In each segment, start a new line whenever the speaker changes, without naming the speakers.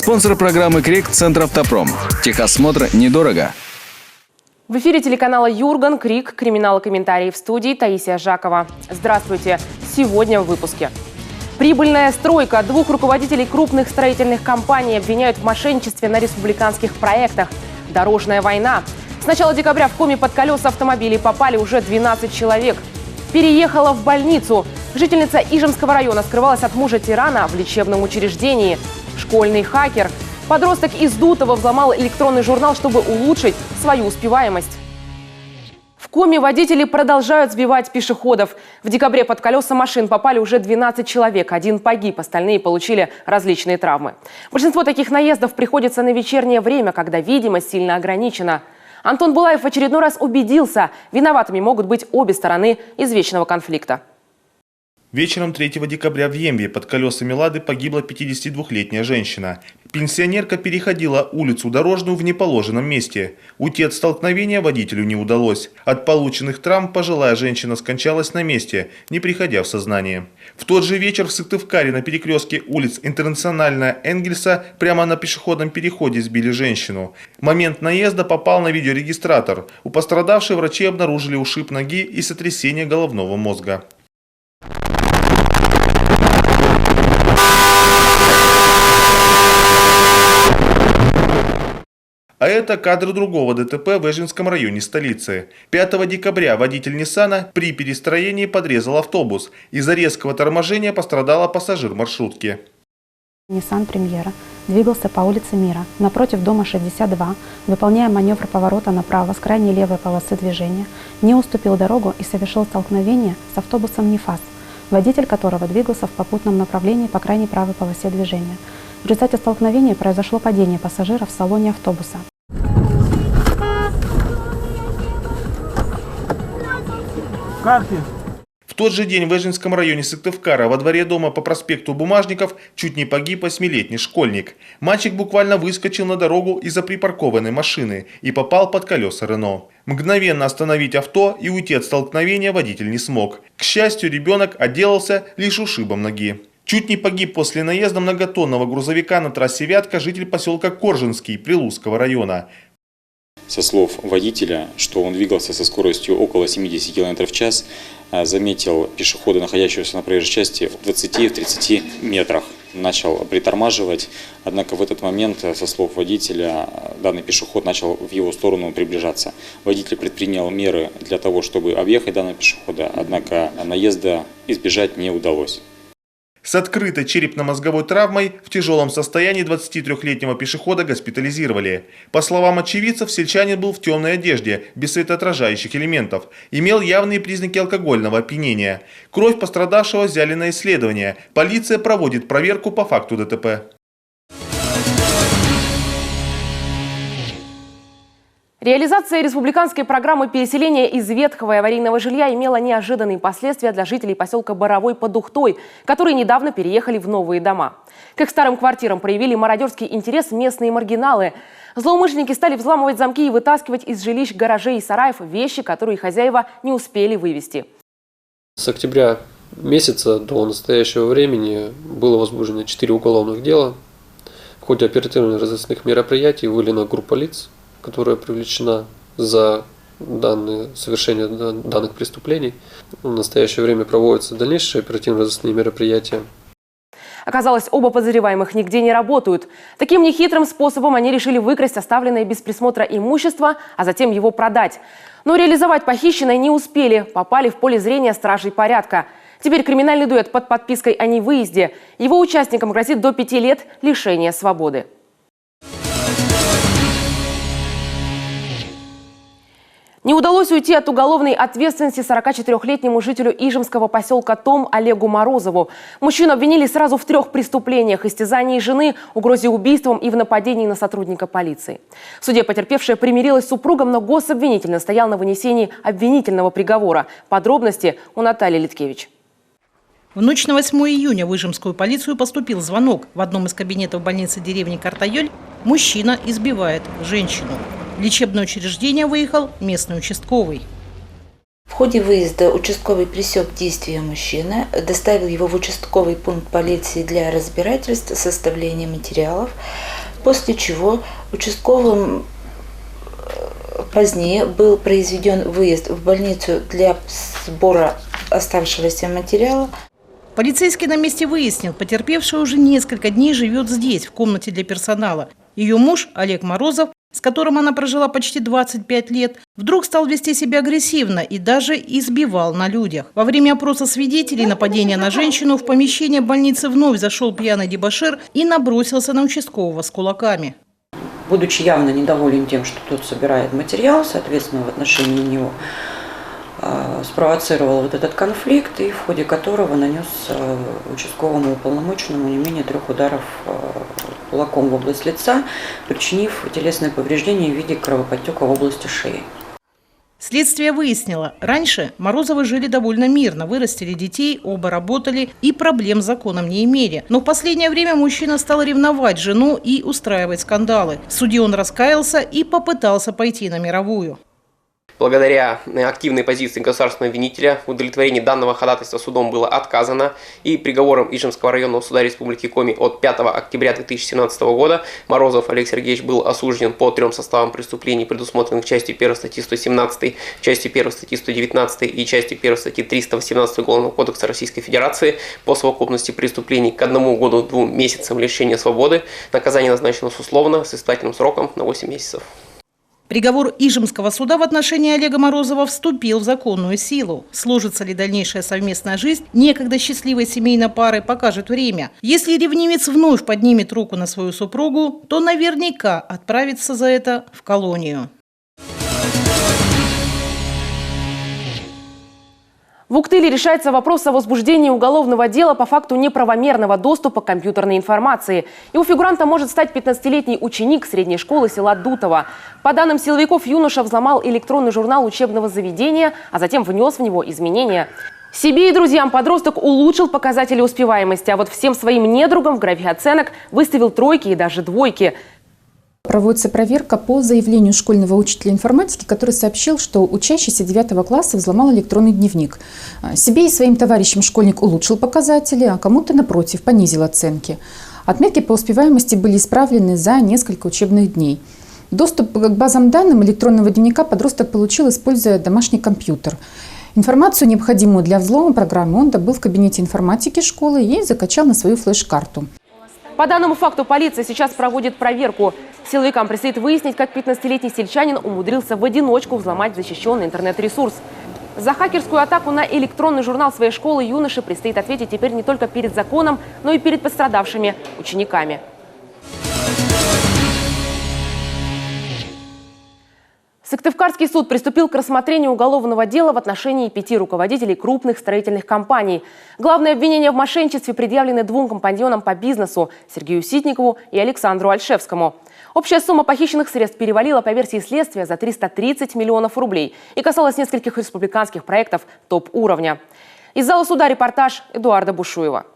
Спонсор программы «Крик» – Центр «Автопром». Техосмотр недорого.
В эфире телеканала «Юрган», «Крик», криминал и комментарии, в студии Таисия Жакова. Здравствуйте. Сегодня в выпуске. Прибыльная стройка. 2 руководителей крупных строительных компаний обвиняют в мошенничестве на республиканских проектах. Дорожная война. С начала декабря в Коми под колеса автомобилей попали уже 12 человек. Переехала в больницу. Жительница Ижемского района скрывалась от мужа-тирана в лечебном учреждении. Школьный хакер. Подросток из Дутова взломал электронный журнал, чтобы улучшить свою успеваемость. В Коми водители продолжают сбивать пешеходов. В декабре под колеса машин попали уже 12 человек. 1 погиб, остальные получили различные травмы. Большинство таких наездов приходится на вечернее время, когда видимость сильно ограничена. Антон Булаев в очередной раз убедился, виноватыми могут быть обе стороны извечного конфликта.
Вечером 3 декабря в Емве под колесами «Лады» погибла 52-летняя женщина. Пенсионерка переходила улицу Дорожную в неположенном месте. Уйти от столкновения водителю не удалось. От полученных травм пожилая женщина скончалась на месте, не приходя в сознание. В тот же вечер в Сыктывкаре на перекрестке улиц Интернациональная Энгельса прямо на пешеходном переходе сбили женщину. Момент наезда попал на видеорегистратор. У пострадавшей врачи обнаружили ушиб ноги и сотрясение головного мозга. А это кадры другого ДТП в Ижемском районе столицы. 5 декабря водитель Ниссана при перестроении подрезал автобус. Из-за резкого торможения пострадала пассажир маршрутки.
Nissan Премьера двигался по улице Мира, напротив дома 62, выполняя маневр поворота направо с крайней левой полосы движения, не уступил дорогу и совершил столкновение с автобусом Нефас, водитель которого двигался в попутном направлении по крайней правой полосе движения. В результате столкновения произошло падение пассажира в салоне автобуса.
В тот же день в Ижемском районе Сыктывкара во дворе дома по проспекту Бумажников чуть не погиб 8-летний школьник. Мальчик буквально выскочил на дорогу из-за припаркованной машины и попал под колеса Рено. Мгновенно остановить авто и уйти от столкновения водитель не смог. К счастью, ребенок отделался лишь ушибом ноги. Чуть не погиб после наезда многотонного грузовика на трассе Вятка житель поселка Коржинский Прилузского района.
Со слов водителя, что он двигался со скоростью около 70 км в час, заметил пешехода, находящегося на проезжей части в 20-30 метрах. Начал притормаживать, однако в этот момент, со слов водителя, данный пешеход начал в его сторону приближаться. Водитель предпринял меры для того, чтобы объехать данного пешехода, однако наезда избежать не удалось.
С открытой черепно-мозговой травмой в тяжелом состоянии 23-летнего пешехода госпитализировали. По словам очевидцев, сельчанин был в темной одежде, без светоотражающих элементов. Имел явные признаки алкогольного опьянения. Кровь пострадавшего взяли на исследование. Полиция проводит проверку по факту ДТП.
Реализация республиканской программы переселения из ветхого и аварийного жилья имела неожиданные последствия для жителей поселка Боровой под Ухтой, которые недавно переехали в новые дома. К их старым квартирам проявили мародерский интерес местные маргиналы. Злоумышленники стали взламывать замки и вытаскивать из жилищ, гаражей и сараев вещи, которые хозяева не успели вывезти.
С октября месяца до настоящего времени было возбуждено 4 уголовных дела. В ходе оперативно-розыскных мероприятий выявлена группа лиц, которая привлечена за совершение данных преступлений. В настоящее время проводятся дальнейшие оперативно-розыскные мероприятия.
Оказалось, оба подозреваемых нигде не работают. Таким нехитрым способом они решили выкрасть оставленное без присмотра имущество, а затем его продать. Но реализовать похищенное не успели, попали в поле зрения стражей порядка. Теперь криминальный дуэт под подпиской о невыезде. Его участникам грозит до 5 лет лишения свободы. Не удалось уйти от уголовной ответственности 44-летнему жителю Ижемского поселка Том Олегу Морозову. Мужчину обвинили сразу в 3 преступлениях: истязании жены, угрозе убийством и в нападении на сотрудника полиции. В суде потерпевшая примирилась с супругом, но гособвинитель настоял на вынесении обвинительного приговора. Подробности у Натальи Литкевич.
В ночь на 8 июня в Ижемскую полицию поступил звонок. В одном из кабинетов больницы деревни Картайоль мужчина избивает женщину. В лечебное учреждение выехал местный участковый.
В ходе выезда участковый пресек действия мужчины, доставил его в участковый пункт полиции для разбирательств, составления материалов. после чего участковым позднее был произведен выезд в больницу для сбора оставшегося материала.
Полицейский на месте выяснил, потерпевшая уже несколько дней живет здесь, в комнате для персонала. Ее муж Олег Морозов, с которым она прожила почти 25 лет, вдруг стал вести себя агрессивно и даже избивал на людях. Во время опроса свидетелей нападения на женщину в помещение больницы вновь зашел пьяный дебошир и набросился на участкового с кулаками.
Будучи явно недоволен тем, что тот собирает материал, соответственно, в отношении него, спровоцировал вот этот конфликт, и в ходе которого нанес участковому уполномоченному не менее 3 ударов кулаком в область лица, причинив телесные повреждения в виде кровоподтека в области шеи.
Следствие выяснило, раньше Морозовы жили довольно мирно, вырастили детей, оба работали и проблем с законом не имели. Но в последнее время мужчина стал ревновать жену и устраивать скандалы. В суде он раскаялся и попытался пойти на мировую.
Благодаря активной позиции государственного обвинителя в удовлетворении данного ходатайства судом было отказано, и приговором Ижемского районного суда Республики Коми от 5 октября 2017 года Морозов Олег Сергеевич был осужден по 3 составам преступлений, предусмотренных частью 1 статьи 117, частью 1 статьи 119 и частью 1 статьи 318 Уголовного кодекса Российской Федерации по совокупности преступлений к 1 году 2 месяцам лишения свободы. Наказание назначено условно с испытательным сроком на 8 месяцев.
Приговор Ижемского суда в отношении Олега Морозова вступил в законную силу. Сложится ли дальнейшая совместная жизнь некогда счастливой семейной пары, покажет время. Если ревнивец вновь поднимет руку на свою супругу, то наверняка отправится за это в колонию.
В Уктыле решается вопрос о возбуждении уголовного дела по факту неправомерного доступа к компьютерной информации. Его фигурантом может стать 15-летний ученик средней школы села Дутово. По данным силовиков, юноша взломал электронный журнал учебного заведения, а затем внес в него изменения. Себе и друзьям подросток улучшил показатели успеваемости, а вот всем своим недругам в графе оценок выставил 3 и даже 2.
Проводится проверка по заявлению школьного учителя информатики, который сообщил, что учащийся 9 класса взломал электронный дневник. Себе и своим товарищам школьник улучшил показатели, а кому-то, напротив, понизил оценки. Отметки по успеваемости были исправлены за несколько учебных дней. Доступ к базам данным электронного дневника подросток получил, используя домашний компьютер. Информацию, необходимую для взлома программы, он добыл в кабинете информатики школы и закачал на свою флеш-карту.
По данному факту полиция сейчас проводит проверку. Силовикам предстоит выяснить, как 15-летний сельчанин умудрился в одиночку взломать защищенный интернет-ресурс. За хакерскую атаку на электронный журнал своей школы юноше предстоит ответить теперь не только перед законом, но и перед пострадавшими учениками. Сыктывкарский суд приступил к рассмотрению уголовного дела в отношении 5 руководителей крупных строительных компаний. Главные обвинения в мошенничестве предъявлены 2 компаньонам по бизнесу – Сергею Ситникову и Александру Альшевскому. Общая сумма похищенных средств перевалила по версии следствия за 330 миллионов рублей и касалась нескольких республиканских проектов топ-уровня. Из зала суда репортаж Эдуарда Бушуева.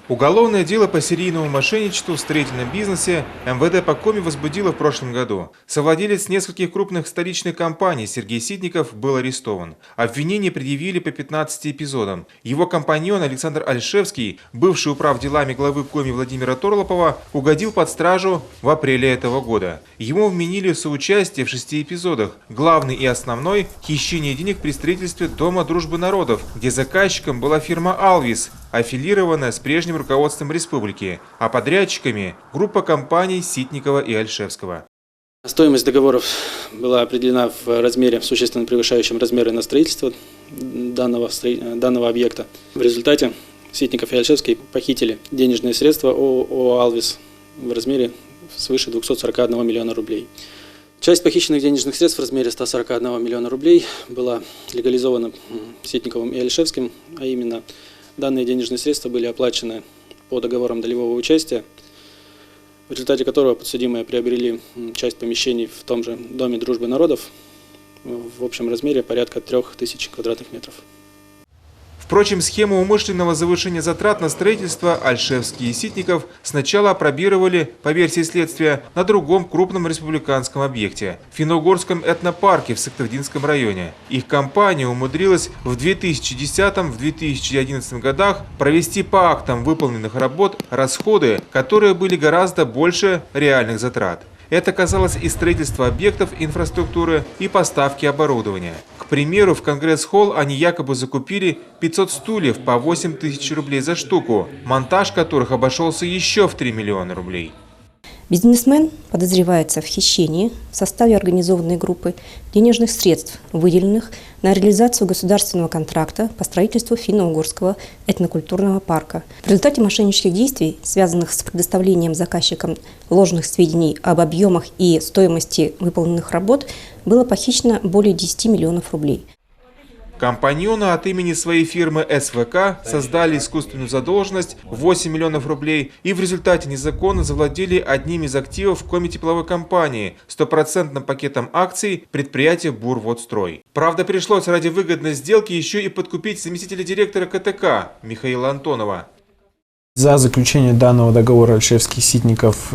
Уголовное дело по серийному мошенничеству в строительном бизнесе МВД по Коми возбудило в прошлом году. Совладелец нескольких крупных столичных компаний Сергей Ситников был арестован. Обвинения предъявили по 15 эпизодам. Его компаньон Александр Альшевский, бывший управделами главы Коми Владимира Торлопова, угодил под стражу в апреле этого года. Ему вменили соучастие в 6 эпизодах. Главный и основной – хищение денег при строительстве Дома дружбы народов, где заказчиком была фирма «Алвис», аффилированная с прежним руководством республики, а подрядчиками – группа компаний Ситникова и Альшевского.
Стоимость договоров была определена в размере, существенно превышающем размеры на строительство данного объекта. В результате Ситников и Альшевский похитили денежные средства ООО «Алвис» в размере свыше 241 миллиона рублей. Часть похищенных денежных средств в размере 141 миллиона рублей была легализована Ситниковым и Альшевским, а именно данные денежные средства были оплачены по договорам долевого участия, в результате которого подсудимые приобрели часть помещений в том же Доме дружбы народов в общем размере порядка 3000 квадратных метров.
В
Впрочем, схему умышленного завышения затрат на строительство Альшевский и Ситников сначала опробировали, по версии следствия, на другом крупном республиканском объекте – Финно-Угорском этнопарке в Сыктывдинском районе. Их компания умудрилась в 2010-2011 годах провести по актам выполненных работ расходы, которые были гораздо больше реальных затрат. Это касалось и строительства объектов инфраструктуры, и поставки оборудования. К примеру, в Конгресс-холл они якобы закупили 500 стульев по 8 тысяч рублей за штуку, монтаж которых обошелся еще в 3 миллиона рублей.
Бизнесмен подозревается в хищении в составе организованной группы денежных средств, выделенных на реализацию государственного контракта по строительству Финно-Угорского этнокультурного парка. В результате мошеннических действий, связанных с предоставлением заказчикам ложных сведений об объемах и стоимости выполненных работ, было похищено более 10 миллионов рублей.
Компаньоны от имени своей фирмы СВК создали искусственную задолженность в 8 миллионов рублей и в результате незаконно завладели одним из активов коми-тепловой компании, стопроцентным пакетом акций предприятия «Бурводстрой». Правда, пришлось ради выгодной сделки еще и подкупить заместителя директора КТК Михаила Антонова.
За заключение данного договора Альшевский и Ситников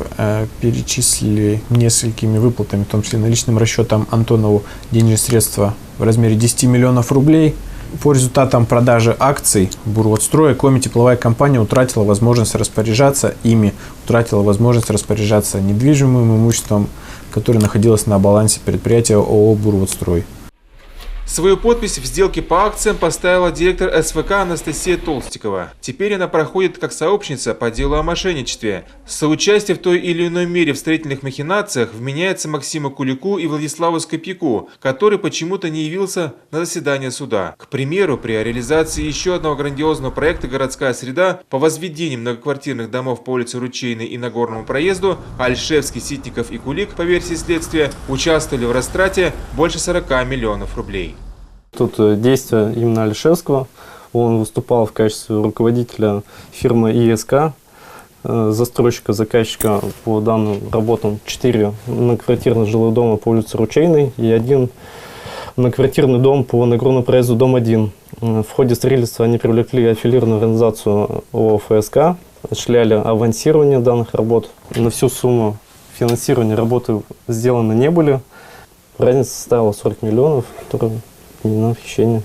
перечислили несколькими выплатами, в том числе наличным расчетом Антонову, денежные средства в размере 10 миллионов рублей. По результатам продажи акций Бурводстроя коми-тепловая компания утратила возможность распоряжаться ими, утратила возможность распоряжаться недвижимым имуществом, которое находилось на балансе предприятия ООО «Бурводстрой».
Свою подпись в сделке по акциям поставила директор СВК Анастасия Толстикова. Теперь она проходит как сообщница по делу о мошенничестве. Соучастие в той или иной мере в строительных махинациях вменяется Максиму Кулику и Владиславу Скопяку, который почему-то не явился на заседание суда. К примеру, при реализации еще одного грандиозного проекта «Городская среда» по возведению многоквартирных домов по улице Ручейной и Нагорному проезду Альшевский, Ситников и Кулик, по версии следствия, участвовали в растрате больше 40 миллионов рублей.
Тут действия именно Альшевского. Он выступал в качестве руководителя фирмы ИСК, застройщика, заказчика по данным работам 4 многоквартирных жилых дома по улице Ручейной и 1 многоквартирный дом по Нагорному проезду, дом 1. В ходе строительства они привлекли аффилированную организацию ООО ФСК, осуществляли авансирование данных работ. На всю сумму финансирования работы сделаны не были. Разница составила 40 миллионов, которые на хищение.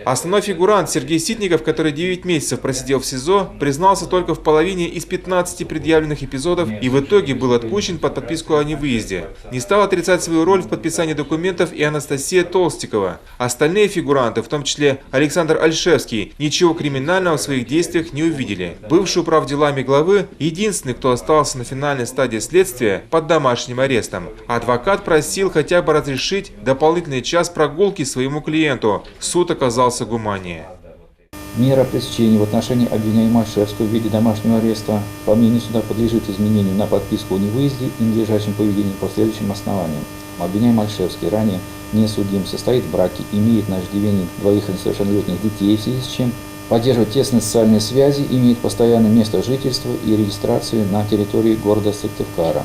Основной фигурант Сергей Ситников, который 9 месяцев просидел в СИЗО, признался только в половине из 15 предъявленных эпизодов и в итоге был отпущен под подписку о невыезде. Не стал отрицать свою роль в подписании документов и Анастасия Толстикова. Остальные фигуранты, в том числе Александр Альшевский, ничего криминального в своих действиях не увидели. Бывший управделами главы – единственный, кто остался на финальной стадии следствия под домашним арестом. Адвокат просил хотя бы разрешить дополнительный час прогулки своему клиенту. Суд оказался гуманнее.
Мера пресечения в отношении обвиняемого Альшевского в виде домашнего ареста, по мнению суда, подлежит изменению на подписку о невыезде и ненадлежащем поведении по следующим основаниям. Обвиняемый Альшевский ранее не судим, состоит в браке, имеет на иждивении 2 несовершеннолетних детей, в связи с чем поддерживает тесные социальные связи, имеет постоянное место жительства и регистрацию на территории города Сыктывкара.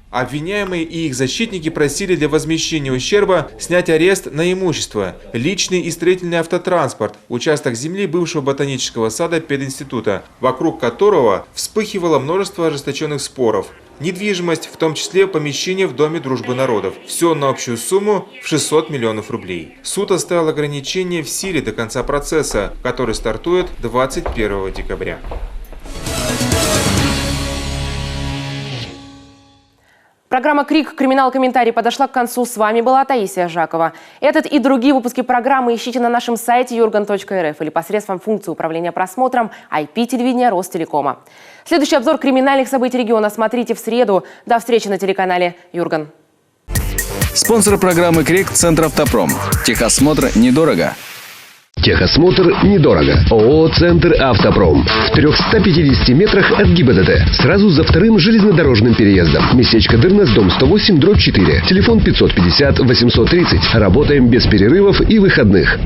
Обвиняемые и их защитники просили для возмещения ущерба снять арест на имущество, личный и строительный автотранспорт, участок земли бывшего ботанического сада пединститута, вокруг которого вспыхивало множество ожесточенных споров, недвижимость, в том числе помещение в Доме дружбы народов. Все на общую сумму в 600 миллионов рублей. Суд оставил ограничение в силе до конца процесса, который стартует 21 декабря.
Программа «Крик. Криминал-комментарий» подошла к концу. С вами была Таисия Жакова. Этот и другие выпуски программы ищите на нашем сайте urgan.rf или посредством функции управления просмотром IP-телевидения Ростелекома. Следующий обзор криминальных событий региона смотрите в среду. До встречи на телеканале Юрган.
Спонсор программы «Крик» – Центр «Автопром». Техосмотр недорого.
Техосмотр недорого. ООО «Центр Автопром». В 350 метрах от ГИБДД. Сразу за вторым железнодорожным переездом. Местечко Дырнас, дом 108/4. Телефон 550 830. Работаем без перерывов и выходных.